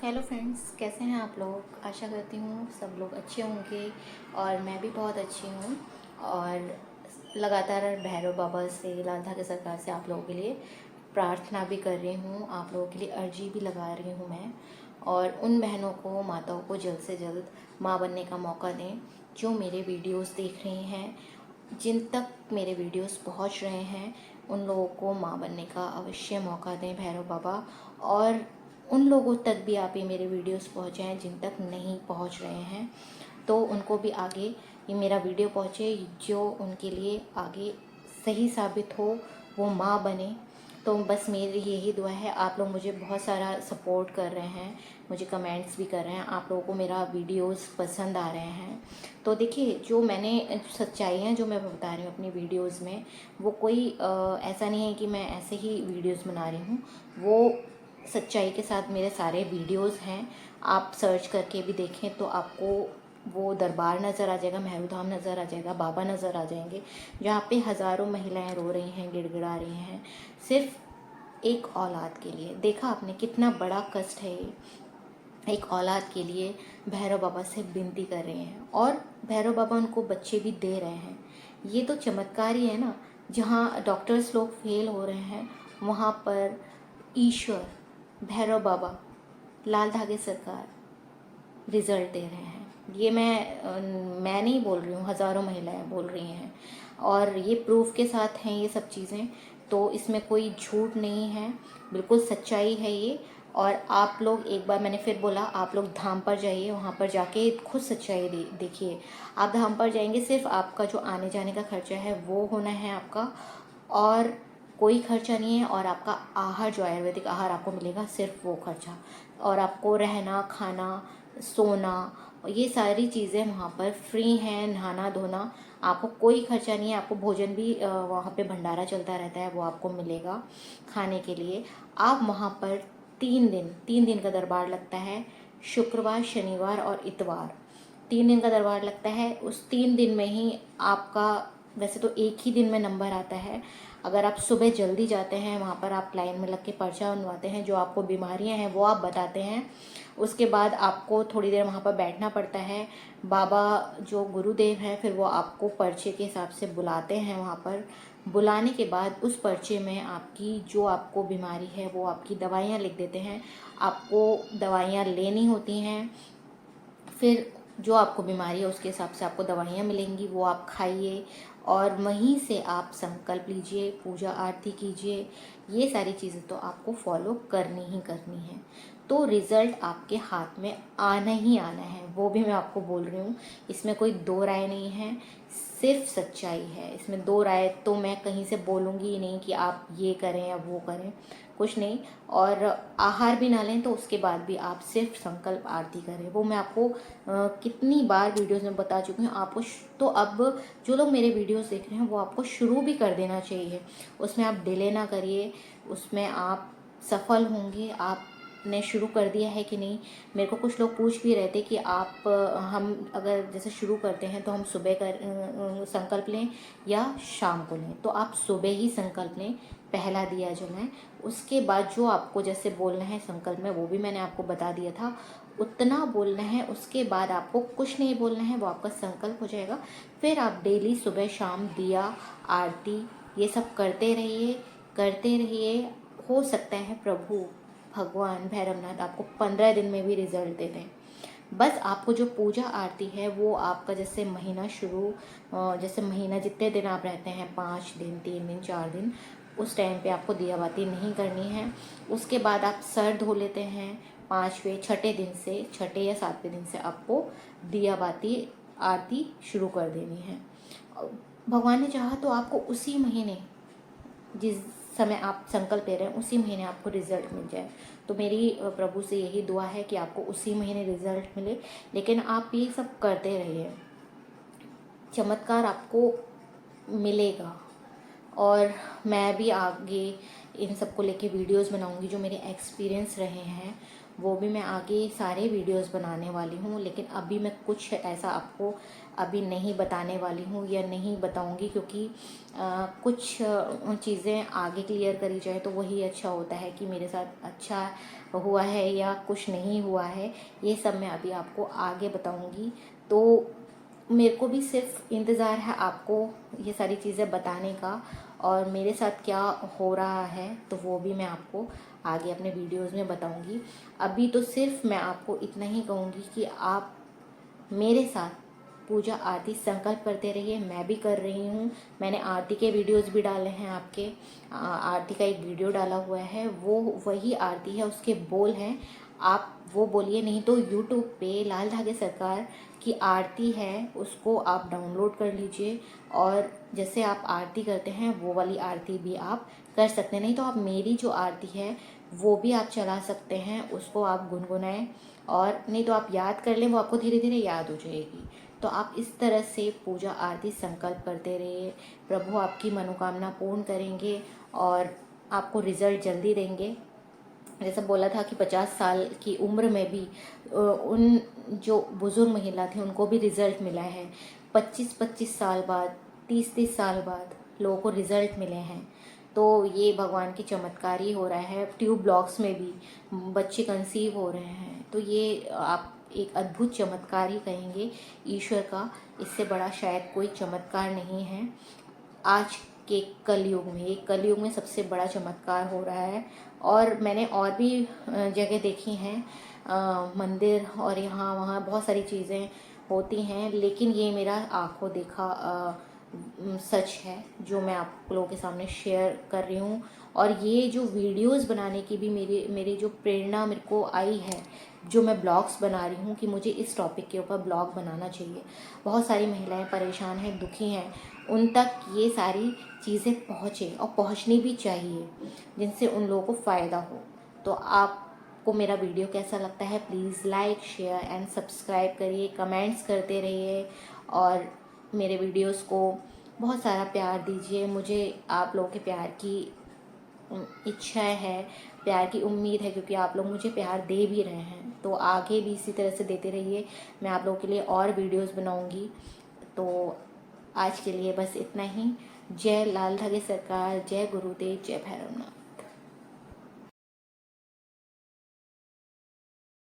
Hello friends, कैसे हैं आप लोग। आशा करती हूँ सब लोग अच्छे होंगे और मैं भी बहुत अच्छी हूँ। और लगातार भैरव बाबा से, लाल धागे सरकार से आप लोगों के लिए प्रार्थना भी कर रही हूँ, आप लोगों के लिए अर्जी भी लगा रही हूँ मैं। और उन बहनों को, माताओं को जल्द से जल्द माँ बनने का मौका दें जो मेरे वीडियोस देख रही हैं। जिन तक मेरे वीडियोस पहुंच रहे हैं उन लोगों को माँ बनने का अवश्य मौका दें भैरव बाबा। और उन लोगों तक भी आप ये मेरे वीडियोस पहुँचाएँ जिन तक नहीं पहुँच रहे हैं, तो उनको भी आगे ये मेरा वीडियो पहुँचे जो उनके लिए आगे सही साबित हो, वो माँ बने। तो बस मेरी यही दुआ है। आप लोग मुझे बहुत सारा सपोर्ट कर रहे हैं, मुझे कमेंट्स भी कर रहे हैं, आप लोगों को मेरा वीडियोस पसंद आ रहे हैं। तो देखिए, जो मैंने सच्चाई हैं जो मैं बता रही हूँ अपनी वीडियोस में, वो कोई ऐसा नहीं है कि मैं ऐसे ही वीडियोस बना रही हूँ। वो सच्चाई के साथ मेरे सारे वीडियोस हैं। आप सर्च करके भी देखें तो आपको वो दरबार नज़र आ जाएगा, महरू धाम नज़र आ जाएगा, बाबा नज़र आ जाएंगे, जहाँ पे हज़ारों महिलाएं रो रही हैं, गिड़गिड़ा रही हैं, सिर्फ एक औलाद के लिए। देखा आपने कितना बड़ा कष्ट है ये। एक औलाद के लिए भैरव बाबा से विनती कर रहे हैं और भैरव बाबा उनको बच्चे भी दे रहे हैं। ये तो चमत्कार ही है ना। जहाँ डॉक्टर्स लोग फेल हो रहे हैं, वहाँ पर ईश्वर, भैरव बाबा, लाल धागे सरकार रिजल्ट दे रहे हैं। ये मैं नहीं बोल रही हूँ, हज़ारों महिलाएं बोल रही हैं और ये प्रूफ के साथ हैं ये सब चीज़ें। तो इसमें कोई झूठ नहीं है, बिल्कुल सच्चाई है ये। और आप लोग, एक बार मैंने फिर बोला, आप लोग धाम पर जाइए, वहाँ पर जाके खुद सच्चाई देखिए। आप धाम पर जाएंगे, सिर्फ आपका जो आने जाने का खर्चा है वो होना है आपका, और कोई खर्चा नहीं है। और आपका आहार जो आयुर्वेदिक आहार आपको मिलेगा, सिर्फ वो खर्चा। और आपको रहना, खाना, सोना, ये सारी चीज़ें वहाँ पर फ्री हैं। नहाना धोना, आपको कोई खर्चा नहीं है। आपको भोजन भी वहाँ पे भंडारा चलता रहता है, वो आपको मिलेगा खाने के लिए। आप वहाँ पर 3 दिन का दरबार लगता है, शुक्रवार, शनिवार और इतवार। 3 दिन का दरबार लगता है। उस 3 दिन में ही आपका, वैसे तो एक ही दिन में नंबर आता है। अगर आप सुबह जल्दी जाते हैं, वहाँ पर आप लाइन में लग के पर्चा बनवाते हैं, जो आपको बीमारियाँ हैं वो आप बताते हैं। उसके बाद आपको थोड़ी देर वहाँ पर बैठना पड़ता है। बाबा जो गुरुदेव हैं, फिर वो आपको पर्चे के हिसाब से बुलाते हैं। वहाँ पर बुलाने के बाद उस पर्चे में आपकी जो आपको बीमारी है वो आपकी दवाइयाँ लिख देते हैं। आपको दवाइयाँ लेनी होती हैं। फिर जो आपको बीमारी है उसके हिसाब से आपको दवाइयाँ मिलेंगी, वो आप खाइए और वहीं से आप संकल्प लीजिए, पूजा आरती कीजिए। ये सारी चीज़ें तो आपको फॉलो करनी ही करनी है। तो रिज़ल्ट आपके हाथ में आना ही आना है, वो भी मैं आपको बोल रही हूँ। इसमें कोई दो राय नहीं है, सिर्फ सच्चाई है। इसमें दो राय तो मैं कहीं से बोलूँगी ही नहीं कि आप ये करें या वो करें, कुछ नहीं। और आहार भी ना लें तो उसके बाद भी आप सिर्फ संकल्प आरती करें, वो मैं आपको कितनी बार वीडियोस में बता चुकी हूँ। आपको तो अब जो लोग मेरे वीडियोस देख रहे हैं वो आपको शुरू भी कर देना चाहिए। उसमें आप डिले ना करिए, उसमें आप सफल होंगे। आपने शुरू कर दिया है कि नहीं। मेरे को कुछ लोग पूछ भी रहे थे कि आप हम अगर जैसे शुरू करते हैं तो हम सुबह संकल्प लें या शाम को लें। तो आप सुबह ही संकल्प लें, पहला दिया जलाएं। उसके बाद जो आपको जैसे बोलना है संकल्प में, वो भी मैंने आपको बता दिया था, उतना बोलना है। उसके बाद आपको कुछ नहीं बोलना है, वो आपका संकल्प हो जाएगा। फिर आप डेली सुबह शाम दिया, आरती, ये सब करते रहिए, करते रहिए। हो सकता है प्रभु भगवान भैरवनाथ आपको 15 दिन में भी रिजल्ट दे दें। बस आपको जो पूजा आरती है वो आपका जैसे महीना शुरू, जैसे महीना जितने दिन आप रहते हैं, 5 दिन, 3 दिन, 4 दिन, उस टाइम पे आपको दिया बाती नहीं करनी है। उसके बाद आप सर धो लेते हैं। 5वें, छठे दिन से, छठे या 7वें दिन से आपको दिया बाती आरती शुरू कर देनी है। भगवान ने चाहा तो आपको उसी महीने, जिस समय आप संकल्प ले रहे हैं, उसी महीने आपको रिजल्ट मिल जाए। तो मेरी प्रभु से यही दुआ है कि आपको उसी महीने रिजल्ट मिले। लेकिन आप ये सब करते रहिए, चमत्कार आपको मिलेगा। और मैं भी आगे इन सब को लेके वीडियोस बनाऊंगी जो मेरे एक्सपीरियंस रहे हैं वो भी मैं आगे सारे वीडियोस बनाने वाली हूँ, लेकिन अभी मैं कुछ ऐसा आपको अभी नहीं बताने वाली हूँ या नहीं बताऊँगी, क्योंकि कुछ चीज़ें आगे क्लियर करी जाए तो वही अच्छा होता है कि मेरे साथ अच्छा हुआ है या कुछ नहीं हुआ है, ये सब मैं अभी आपको आगे बताऊँगी। तो मेरे को भी सिर्फ इंतज़ार है आपको ये सारी चीज़ें बताने का, और मेरे साथ क्या हो रहा है तो वो भी मैं आपको आगे अपने वीडियोस में बताऊंगी। अभी तो सिर्फ मैं आपको इतना ही कहूँगी कि आप मेरे साथ पूजा आरती संकल्प करते रहिए। मैं भी कर रही हूँ, मैंने आरती के वीडियोस भी डाले हैं आपके। आरती का एक वीडियो डाला हुआ है, वो वही आरती है, उसके बोल हैं, आप वो बोलिए। नहीं तो यूट्यूब पे लाल धागे सरकार की आरती है, उसको आप डाउनलोड कर लीजिए, और जैसे आप आरती करते हैं वो वाली आरती भी आप कर सकते हैं। नहीं तो आप मेरी जो आरती है वो भी आप चला सकते हैं, उसको आप गुनगुनाएं, और नहीं तो आप याद कर लें, वो आपको धीरे धीरे याद हो जाएगी। तो आप इस तरह से पूजा आरती संकल्प करते रहिए, प्रभु आपकी मनोकामना पूर्ण करेंगे और आपको रिजल्ट जल्दी देंगे। जैसे बोला था कि 50 साल की उम्र में भी उन जो बुज़ुर्ग महिला थी उनको भी रिज़ल्ट मिला है। 25-25 साल बाद, 30-30 साल बाद लोगों को रिज़ल्ट मिले हैं। तो ये भगवान की चमत्कार ही हो रहा है। ट्यूब ब्लॉक्स में भी बच्चे कंसीव हो रहे हैं, तो ये आप एक अद्भुत चमत्कार ही कहेंगे ईश्वर का। इससे बड़ा शायद कोई चमत्कार नहीं है आज के कलयुग में। ये कलयुग में सबसे बड़ा चमत्कार हो रहा है। और मैंने और भी जगह देखी हैं, मंदिर और यहाँ वहाँ बहुत सारी चीज़ें होती हैं, लेकिन ये मेरा आंखों देखा सच है जो मैं आप लोगों के सामने शेयर कर रही हूँ। और ये जो वीडियोस बनाने की भी मेरी जो प्रेरणा मेरे को आई है, जो मैं ब्लॉग्स बना रही हूँ कि मुझे इस टॉपिक के ऊपर ब्लॉग बनाना चाहिए। बहुत सारी महिलाएं परेशान हैं, दुखी हैं, उन तक ये सारी चीज़ें पहुँचे और पहुँचनी भी चाहिए, जिनसे उन लोगों को फ़ायदा हो। तो आपको मेरा वीडियो कैसा लगता है, please like, share and subscribe करिए, कमेंट्स करते रहिए, और मेरे वीडियोस को बहुत सारा प्यार दीजिए। मुझे आप लोगों के प्यार की इच्छा है, प्यार की उम्मीद है, क्योंकि आप लोग मुझे प्यार दे भी रहे हैं। तो आगे भी इसी तरह से देते रहिए, मैं आप लोगों के लिए और वीडियोस बनाऊंगी। तो आज के लिए बस इतना ही। जय लाल धागे सरकार, जय गुरुदेव, जय भैरवनाथ।